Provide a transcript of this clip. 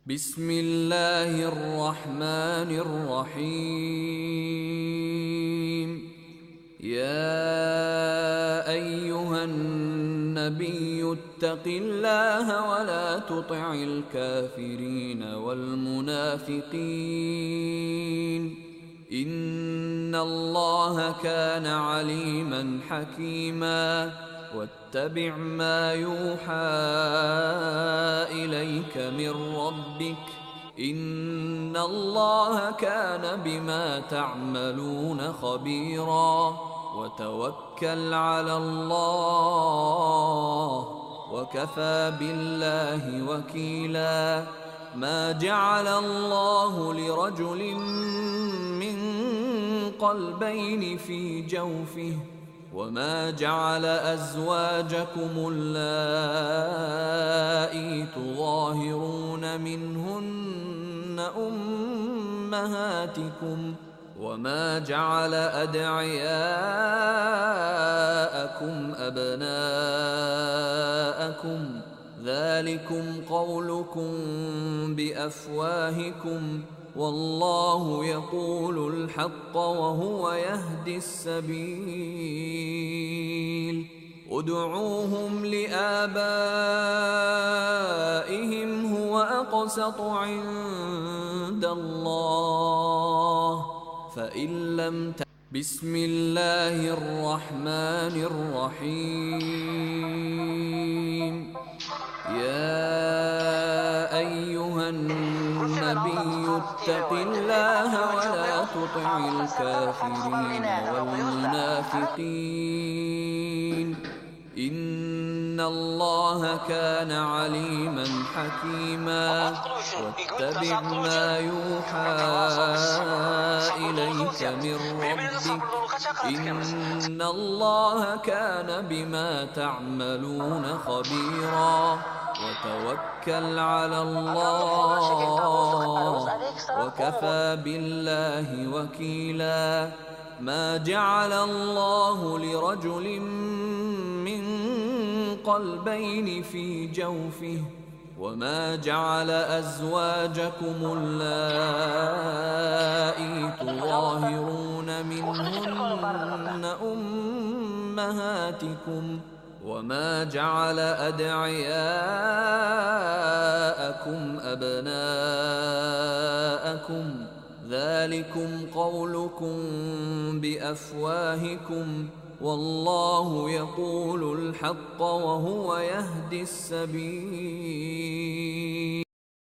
بسم الله الرحمن الرحيم. يا أيها النبي اتق الله ولا تطع الكافرين والمنافقين، إن الله كان عليما حكيما. واتبع ما يوحى إليك من ربك، إن الله كان بما تعملون خبيرا. وتوكل على الله وكفى بالله وكيلا. ما جعل الله لرجل من قلبين في جوفه، وما جعل أزواجكم اللائي تظاهرون منهن أمهاتكم، وما جعل أدعياءكم أبناءكم، ذلكم قولكم بأفواهكم، والله يقول الحق وهو يهدي السبيل. ادعوهم لآبائهم هو أقسط عند الله، فإن لم بسم الله الرحمن الرحيم. يا أيها النبي اتق الله ولا تطع الكافرين والمنافقين، إن الله كان عليما حكيما. واتبع ما يوحى إليك من ربك، إن الله كان بما تعملون خبيرا. وتوكل على الله وكفى بالله وكيلا. ما جعل الله لرجل من قلبين في جوفه، وما جعل أزواجكم اللائي تظاهرون منهن أمهاتكم، وما جعل أدعياءكم أبناءكم، ذلكم قولكم بأفواهكم، والله يقول الحق وهو يهدي السبيل.